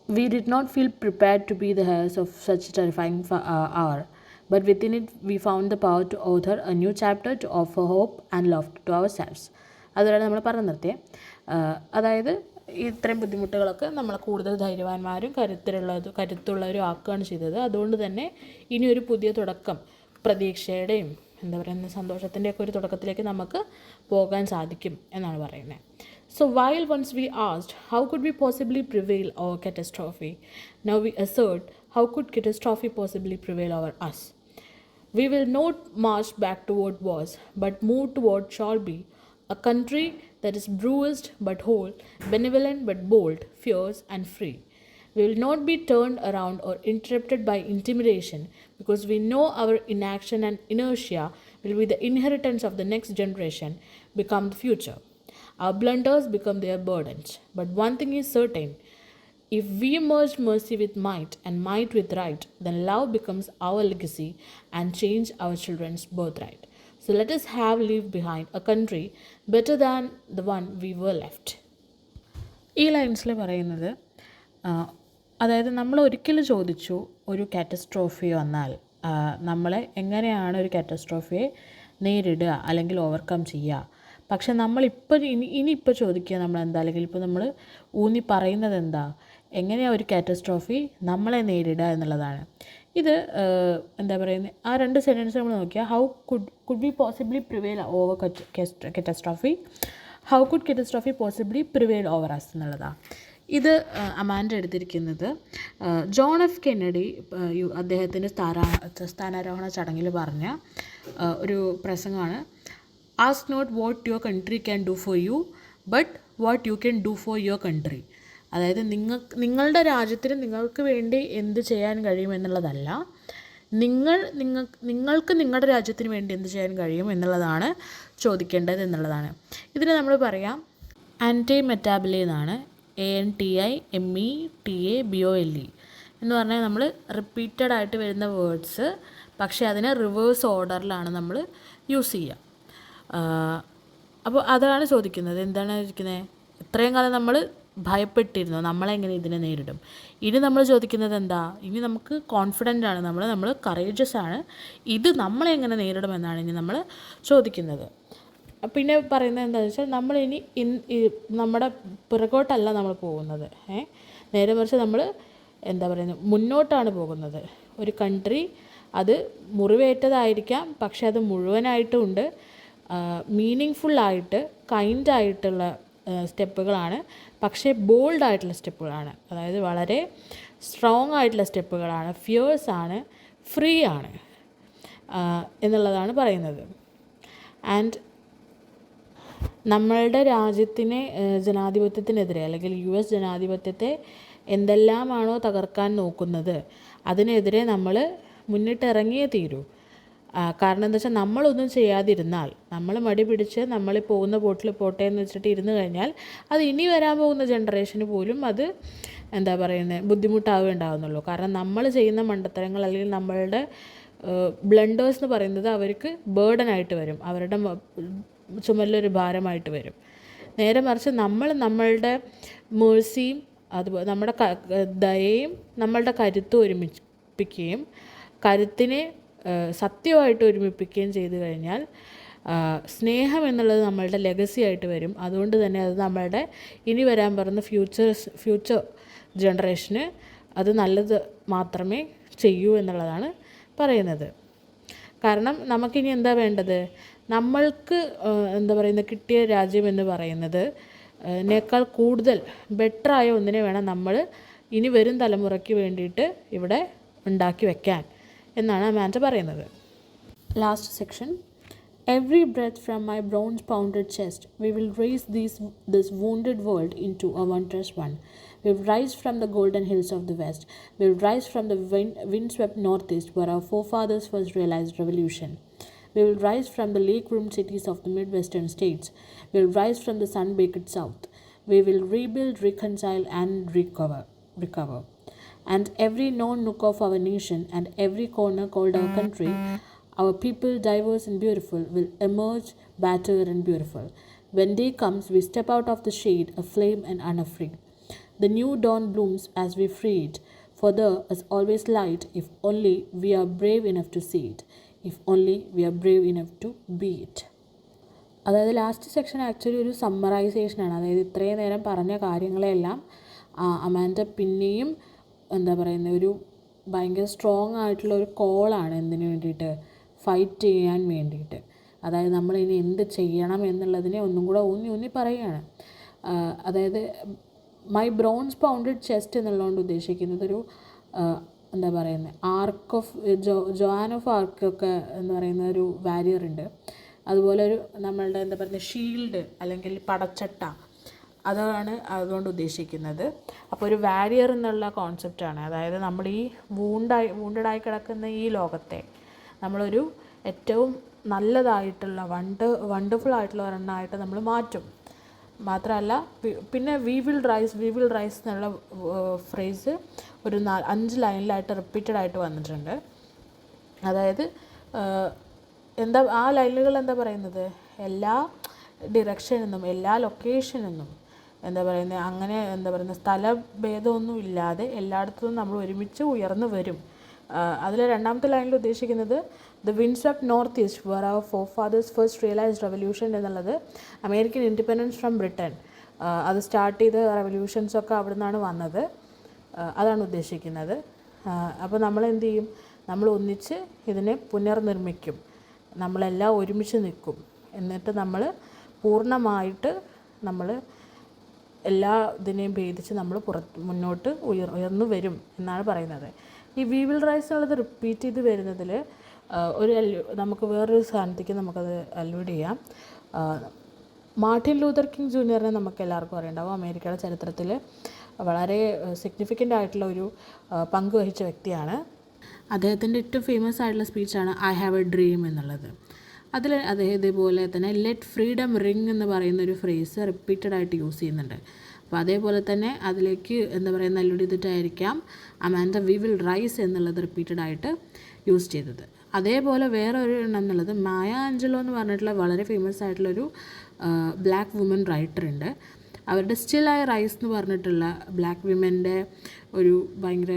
We did not feel prepared to be the heirs of such a terrifying hour, but within it we found the power to author a new chapter, to offer hope and love to ourselves. അതുപോലെ നമ്മൾ പറഞ്ഞു നിർത്തിയേ. അതായത് ഇത്രയും ബുദ്ധിമുട്ടുകളൊക്കെ നമ്മളെ കൂടുതൽ ധൈര്യവാന്മാരും കരുത്തുള്ളവരും ആക്കുകയാണ് ചെയ്തത്. അതുകൊണ്ട് തന്നെ ഇനി ഒരു പുതിയ തുടക്കം, പ്രതീക്ഷയുടെയും എന്താ പറയുക സന്തോഷത്തിൻ്റെയൊക്കെ ഒരു തുടക്കത്തിലേക്ക് നമുക്ക് പോകാൻ സാധിക്കും എന്നാണ് പറയുന്നത്. So while once we asked, how could we possibly prevail over catastrophe? Now we assert, how could catastrophe possibly prevail over us? We will not march back to what was, but move to what shall be. A country that is bruised but whole, benevolent but bold, fierce and free. We will not be turned around or interrupted by intimidation, because we know our inaction and inertia will be the inheritance of the next generation, become the future. Our blunders become their burdens. But one thing is certain, if we merge mercy with might and might with right, then love becomes our legacy and change our children's birthright. So let us have leave behind a country better than the one we were left. ഈ ലൈൻസിൽ പറയുന്നത്, അതായത് നമ്മൾ ഒരിക്കലും ചോദിച്ചു ഒരു catastrophe വന്നാൽ നമ്മളെ എങ്ങനെയാണ് ഒരു കാറ്റസ്ട്രോഫിയെ നേരിടുക അല്ലെങ്കിൽ ഓവർകം ചെയ്യുക. പക്ഷെ നമ്മളിപ്പോൾ ഇനിയിപ്പോൾ ചോദിക്കുക നമ്മളെന്താ, അല്ലെങ്കിൽ ഇപ്പോൾ നമ്മൾ ഊന്നി പറയുന്നത് എന്താ, എങ്ങനെയാണ് ഒരു കാറ്റസ്ട്രോഫി നമ്മളെ നേരിടുക എന്നുള്ളതാണ്. ഇത് എന്താ പറയുന്നത്, ആ രണ്ട് സെൻറ്റൻസ് നമ്മൾ നോക്കിയാൽ, how could be possibly prevail over catastrophe, how could catastrophe possibly prevail over us എന്നുള്ളതാണ്. ഇത് അമാൻഡ എടുത്തിരിക്കുന്നത് ജോൺ എഫ് കെന്നഡി അദ്ദേഹത്തിൻ്റെ സ്ഥാനാരോഹണ ചടങ്ങിൽ പറഞ്ഞ ഒരു പ്രസംഗമാണ്. Ask not what your country can do for you, but what you can do for your country. അതായത് നിങ്ങളുടെ രാജ്യത്തിന് നിങ്ങൾക്ക് വേണ്ടി എന്ത് ചെയ്യാൻ കഴിയും എന്നുള്ളതല്ല, നിങ്ങൾക്ക് നിങ്ങളുടെ രാജ്യത്തിന് വേണ്ടി എന്ത് ചെയ്യാൻ കഴിയും എന്നുള്ളതാണ് ചോദിക്കേണ്ടത് എന്നുള്ളതാണ്. ഇതിന് നമ്മൾ പറയാം ആൻറ്റി മെറ്റാബിലെ എന്നാണ്, ANTIMETABOLE എന്ന് പറഞ്ഞാൽ നമ്മൾ റിപ്പീറ്റഡ് ആയിട്ട് വരുന്ന വേർഡ്സ്, പക്ഷേ അതിനെ റിവേഴ്സ് ഓർഡറിലാണ് നമ്മൾ യൂസ് ചെയ്യുക. അപ്പോൾ അതാണ് ചോദിക്കുന്നത്. എന്താണ് ചോദിക്കുന്നത്, ഇത്രയും കാലം നമ്മൾ ഭയപ്പെട്ടിരുന്നു, നമ്മളെങ്ങനെ ഇതിനെ നേരിടും. ഇനി നമ്മൾ ചോദിക്കുന്നത് എന്താ, ഇനി നമുക്ക് കോൺഫിഡൻ്റ് ആണ്, നമ്മൾ കറേജസ് ആണ്, ഇത് നമ്മളെങ്ങനെ നേരിടുമെന്നാണ് ഇനി നമ്മൾ ചോദിക്കുന്നത്. പിന്നെ പറയുന്നത് എന്താണെന്ന് വെച്ചാൽ നമ്മളിനി നമ്മുടെ പിറകോട്ടല്ല നമ്മൾ പോകുന്നത്, നേരെ മറിച്ച് നമ്മൾ എന്താ പറയുന്നത് മുന്നോട്ടാണ് പോകുന്നത്. ഒരു കൺട്രി അത് മുറിവേറ്റതായിരിക്കാം, പക്ഷെ അത് മുഴുവനായിട്ടും ഉണ്ട്. മീനിങ് ഫുള്ളായിട്ട് കൈൻഡായിട്ടുള്ള സ്റ്റെപ്പുകളാണ്, പക്ഷേ ബോൾഡായിട്ടുള്ള സ്റ്റെപ്പുകളാണ്. അതായത് വളരെ സ്ട്രോങ് ആയിട്ടുള്ള സ്റ്റെപ്പുകളാണ്, ഫിയേഴ്സ് ആണ്, ഫ്രീ ആണ് എന്നുള്ളതാണ് പറയുന്നത്. ആൻഡ് നമ്മളുടെ രാജ്യത്തിനെ ജനാധിപത്യത്തിനെതിരെ അല്ലെങ്കിൽ US ജനാധിപത്യത്തെ എന്തെല്ലാമാണോ തകർക്കാൻ നോക്കുന്നത് അതിനെതിരെ നമ്മൾ മുന്നിട്ടിറങ്ങിയേ തീരൂ. കാരണം എന്താ വെച്ചാൽ നമ്മളൊന്നും ചെയ്യാതിരുന്നാൽ, നമ്മൾ മടി പിടിച്ച് നമ്മൾ പോകുന്ന ബോട്ടിൽ പോട്ടെ എന്ന് വെച്ചിട്ട് ഇരുന്ന് കഴിഞ്ഞാൽ അത് ഇനി വരാൻ പോകുന്ന ജനറേഷന് പോലും അത് എന്താ പറയുന്നത് ബുദ്ധിമുട്ടാവുകയുണ്ടാവുന്നുള്ളൂ. കാരണം നമ്മൾ ചെയ്യുന്ന മണ്ടത്തരങ്ങൾ അല്ലെങ്കിൽ നമ്മളുടെ ബ്ലണ്ടേഴ്സ് എന്ന് പറയുന്നത് അവർക്ക് ബേർഡനായിട്ട് വരും, അവരുടെ ചുമലിലൊരു ഭാരമായിട്ട് വരും. നേരെ മറിച്ച് നമ്മളുടെ മേഴ്സിയും അതുപോലെ നമ്മുടെ ദയയും നമ്മളുടെ കരുത്തും ഒരുമിപ്പിക്കുകയും കരുത്തിനെ സത്യമായിട്ട് ഒരുമിപ്പിക്കുകയും ചെയ്തു കഴിഞ്ഞാൽ സ്നേഹം എന്നുള്ളത് നമ്മളുടെ ലെഗസി ആയിട്ട് വരും. അതുകൊണ്ട് തന്നെ അത് നമ്മളുടെ ഇനി വരാൻ പറയുന്ന ഫ്യൂച്ചർ ജനറേഷന് അത് നല്ലത് മാത്രമേ ചെയ്യൂ എന്നുള്ളതാണ് പറയുന്നത്. കാരണം നമുക്കിനി എന്താ വേണ്ടത്, നമ്മൾക്ക് എന്താ പറയുന്നത് കിട്ടിയ രാജ്യം എന്ന് പറയുന്നത് നേക്കാൾ കൂടുതൽ ബെറ്ററായ ഒന്നിനെ വേണം നമ്മൾ ഇനി വരും തലമുറയ്ക്ക് വേണ്ടിയിട്ട് ഇവിടെ ഉണ്ടാക്കി വെക്കാൻ എന്നാണ് അമാൻഡ പറയുന്നത്. Last section. Every breath from my bronze-pounded chest, we will raise this wounded world into a wondrous one. We will rise from the golden hills of the west. We will rise from the wind-swept northeast where our forefathers first realized revolution. We will rise from the lake-rimmed cities of the Midwestern states. We will rise from the sun-baked south. We will rebuild, reconcile, and recover. And every known nook of our nation and every corner called our country, our people, diverse and beautiful, will emerge battered and beautiful. When day comes, we step out of the shade, aflame and unafraid. The new dawn blooms as we free it, for there is always light if only we are brave enough to see it, if only we are brave enough to be it. അതായത് last section actually ഒരു സമ്മറൈസേഷനാണ്. അതായത് ഇത്രയും നേരം പറഞ്ഞ കാര്യങ്ങളെല്ലാം Amanda പിന്നെയും എന്താ പറയുന്നത് ഒരു ഭയങ്കര സ്ട്രോങ് ആയിട്ടുള്ള ഒരു കോളാണ് എന്തിനു വേണ്ടിയിട്ട്, ഫൈറ്റ് ചെയ്യാൻ വേണ്ടിയിട്ട്. അതായത് നമ്മളിനി എന്ത് ചെയ്യണം എന്നുള്ളതിനെ ഒന്നും കൂടെ ഊന്നി പറയുകയാണ്. അതായത് മൈ ബ്രോൺസ് പൗണ്ടഡ് ചെസ്റ്റ് എന്നുള്ളതുകൊണ്ട് ഉദ്ദേശിക്കുന്നത് ഒരു എന്താ പറയുന്നത് ആർക്ക് ഓഫ് ജോആൻ ഓഫ് ആർക്കൊക്കെ എന്ന് പറയുന്ന ഒരു വാരിയർ ഉണ്ട്. അതുപോലെ ഒരു നമ്മളുടെ എന്താ പറയുന്നത് ഷീൽഡ് അല്ലെങ്കിൽ പടച്ചട്ട, അതാണ് അതുകൊണ്ട് ഉദ്ദേശിക്കുന്നത്. അപ്പോൾ ഒരു വാരിയർ എന്നുള്ള കോൺസെപ്റ്റാണ്. അതായത് നമ്മൾ ഈ വൂണ്ടഡായി കിടക്കുന്ന ഈ ലോകത്തെ നമ്മളൊരു ഏറ്റവും നല്ലതായിട്ടുള്ള വണ്ടർഫുൾ ആയിട്ടുള്ള ഒരെണ്ണമായിട്ട് നമ്മൾ മാറ്റും. മാത്രമല്ല പിന്നെ വി വിൽ റൈസ് എന്നുള്ള ഫ്രേസ് ഒരു 5 ലൈനിലായിട്ട് റിപ്പീറ്റഡ് ആയിട്ട് വന്നിട്ടുണ്ട്. അതായത് എന്താ ആ ലൈനുകൾ എന്താ പറയുന്നത്, എല്ലാ ഡിറക്ഷനിൽ നിന്നും എല്ലാ ലൊക്കേഷനിൽ നിന്നും എന്താ പറയുന്നത് അങ്ങനെ എന്താ പറയുന്നത് സ്ഥലഭേദമൊന്നും ഇല്ലാതെ എല്ലായിടത്തും നമ്മൾ ഒരുമിച്ച് ഉയർന്നു വരും. അതിൽ രണ്ടാമത്തെ ലൈനിൽ ഉദ്ദേശിക്കുന്നത് the winds of north east where our forefathers first realised revolution എന്നുള്ളത് അമേരിക്കൻ ഇൻഡിപെൻഡൻസ് ഫ്രം ബ്രിട്ടൻ. അത് സ്റ്റാർട്ട് ചെയ്ത റെവല്യൂഷൻസൊക്കെ അവിടെ നിന്നാണ് വന്നത്. അതാണ് ഉദ്ദേശിക്കുന്നത്. അപ്പോൾ നമ്മൾ എന്ത് ചെയ്യും, നമ്മൾ ഒന്നിച്ച് ഇതിനെ പുനർനിർമ്മിക്കും, നമ്മളെല്ലാം ഒരുമിച്ച് നിൽക്കും. എന്നിട്ട് നമ്മൾ പൂർണ്ണമായിട്ട് നമ്മൾ എല്ലാ ഇതിനെയും ഭേദിച്ച് നമ്മൾ മുന്നോട്ട് ഉയർന്നു വരും എന്നാണ് പറയുന്നത്. ഈ വി വിൽ റൈസ് എന്നുള്ളത് റിപ്പീറ്റ് ചെയ്ത് വരുന്നതിൽ നമുക്ക് വേറൊരു സ്ഥാനത്തേക്ക് നമുക്കത് അലൂഡ് ചെയ്യാം. മാർട്ടിൻ ലൂതർ കിങ് ജൂനിയറിനെ നമുക്ക് എല്ലാവർക്കും അറിയുണ്ടാവും. അമേരിക്കയുടെ ചരിത്രത്തിൽ വളരെ സിഗ്നിഫിക്കൻ്റ് ആയിട്ടുള്ള ഒരു പങ്ക് വഹിച്ച വ്യക്തിയാണ്. അദ്ദേഹത്തിൻ്റെ ഏറ്റവും ഫേമസ് ആയിട്ടുള്ള സ്പീച്ചാണ് ഐ ഹാവ് എ ഡ്രീം എന്നുള്ളത്. അതിൽ അദ്ദേഹം ഇതേപോലെ തന്നെ ലെറ്റ് ഫ്രീഡം റിങ് എന്ന് പറയുന്നൊരു ഫ്രേസ് റിപ്പീറ്റഡ് ആയിട്ട് യൂസ് ചെയ്യുന്നുണ്ട്. അപ്പോൾ അതേപോലെ തന്നെ അതിലേക്ക് എന്താ പറയുക അലൂഡ് ചെയ്തിട്ടായിരിക്കാം അമാൻഡ വി വിൽ റൈസ് എന്നുള്ളത് റിപ്പീറ്റഡ് ആയിട്ട് യൂസ് ചെയ്തത്. അതേപോലെ വേറെ ഒരു എന്നുള്ളത് മായ ആഞ്ചലോ എന്ന് പറഞ്ഞിട്ടുള്ള വളരെ ഫേമസ് ആയിട്ടുള്ളൊരു ബ്ലാക്ക് വുമൻ റൈറ്റർ ഉണ്ട്. അവരുടെ സ്റ്റിൽ ഐ റൈസ് എന്ന് പറഞ്ഞിട്ടുള്ള ബ്ലാക്ക് വിമൻ്റെ ഒരു ഭയങ്കര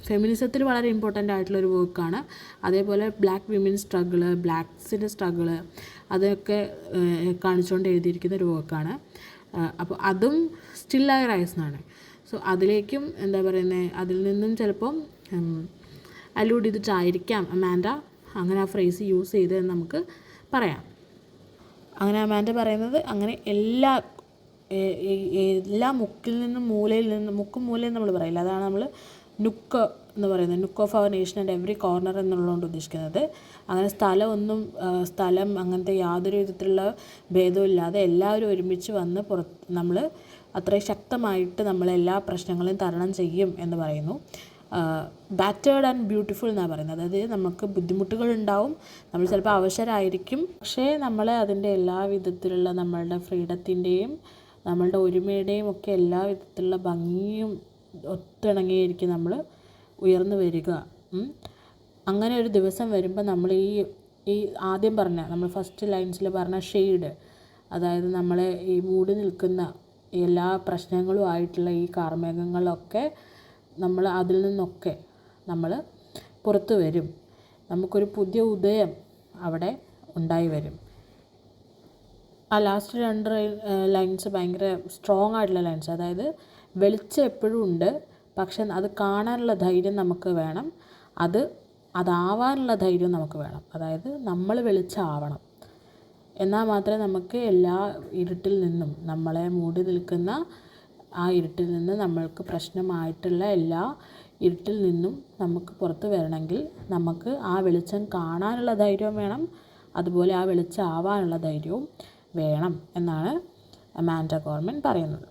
ഫെമിനിസത്തിൽ വളരെ ഇമ്പോർട്ടൻ്റ് ആയിട്ടുള്ളൊരു വർക്കാണ്. അതേപോലെ ബ്ലാക്ക് വിമൻ സ്ട്രഗിള്, ബ്ലാക്സിൻ്റെ സ്ട്രഗിള്, അതൊക്കെ കാണിച്ചുകൊണ്ട് എഴുതിയിരിക്കുന്ന ഒരു വർക്കാണ്. അപ്പോൾ അതും സ്റ്റിൽ ഐ റൈസ് എന്നാണ്. സോ അതിലേക്കും എന്താ പറയുന്നത്, അതിൽ നിന്നും ചിലപ്പം അലൂഡ് ചെയ്തിട്ടായിരിക്കാം അമാൻഡ അങ്ങനെ ആ ഫ്രേസ് യൂസ് ചെയ്തതെന്ന് നമുക്ക് പറയാം. അങ്ങനെ അമാൻഡ പറയുന്നത് അങ്ങനെ എല്ലാ മുക്കിൽ നിന്നും മൂലയിൽ നിന്നും, മുക്കും മൂലയും നമ്മൾ പറയില്ല, അതാണ് നമ്മൾ നുക്ക് എന്ന് പറയുന്നത്, nook of our nation and every corner എന്നുള്ളതുകൊണ്ട് ഉദ്ദേശിക്കുന്നത്. അങ്ങനെ സ്ഥലം അങ്ങനത്തെ യാതൊരു വിധത്തിലുള്ള ഭേദവും ഇല്ലാതെ എല്ലാവരും ഒരുമിച്ച് വന്ന് നമ്മൾ അത്രയും ശക്തമായിട്ട് നമ്മളെല്ലാ പ്രശ്നങ്ങളെയും തരണം ചെയ്യും എന്ന് പറയുന്നു. ബാറ്റേർഡ് ആൻഡ് ബ്യൂട്ടിഫുൾ എന്നാണ് പറയുന്നത്. അതായത് നമുക്ക് ബുദ്ധിമുട്ടുകളുണ്ടാവും, നമ്മൾ ചിലപ്പോൾ അവശരായിരിക്കും, പക്ഷേ നമ്മളെ അതിൻ്റെ എല്ലാ വിധത്തിലുള്ള നമ്മളുടെ ഫ്രീഡത്തിൻ്റെയും നമ്മളുടെ ഒരുമയുടെയും ഒക്കെ എല്ലാ വിധത്തിലുള്ള ഭംഗിയും ഒത്തിണങ്ങിയിരിക്കും നമ്മൾ ഉയർന്നു വരിക. അങ്ങനെ ഒരു ദിവസം വരുമ്പോൾ നമ്മൾ ഈ ആദ്യം പറഞ്ഞ, നമ്മൾ ഫസ്റ്റ് ലൈൻസിൽ പറഞ്ഞ ഷെയ്ഡ്, അതായത് നമ്മളെ ഈ മൂടി നിൽക്കുന്ന എല്ലാ പ്രശ്നങ്ങളും ആയിട്ടുള്ള ഈ കാർമേഘങ്ങളൊക്കെ നമ്മൾ അതിൽ നിന്നൊക്കെ നമ്മൾ പുറത്തു വരും. നമുക്കൊരു പുതിയ ഉദയം അവിടെ ഉണ്ടായി വരും. ആ ലാസ്റ്റ് 2 ലൈൻസ് ഭയങ്കര സ്ട്രോങ് ആയിട്ടുള്ള ലൈൻസ്. അതായത് വെളിച്ചം എപ്പോഴും ഉണ്ട്, പക്ഷെ അത് കാണാനുള്ള ധൈര്യം നമുക്ക് വേണം, അതാവാനുള്ള ധൈര്യം നമുക്ക് വേണം. അതായത് നമ്മൾ വെളിച്ചമാവണം, എന്നാൽ മാത്രമേ നമുക്ക് എല്ലാ ഇരുട്ടിൽ നിന്നും, നമ്മളെ മൂടി നിൽക്കുന്ന ആ ഇരുട്ടിൽ നിന്ന്, നമ്മൾക്ക് പ്രശ്നമായിട്ടുള്ള എല്ലാ ഇരുട്ടിൽ നിന്നും നമുക്ക് പുറത്ത് വരണമെങ്കിൽ നമുക്ക് ആ വെളിച്ചം കാണാനുള്ള ധൈര്യവും വേണം, അതുപോലെ ആ വെളിച്ചം ആവാനുള്ള ധൈര്യവും വേണം എന്നാണ് അമാൻഡ ഗോർമാൻ പറയുന്നത്.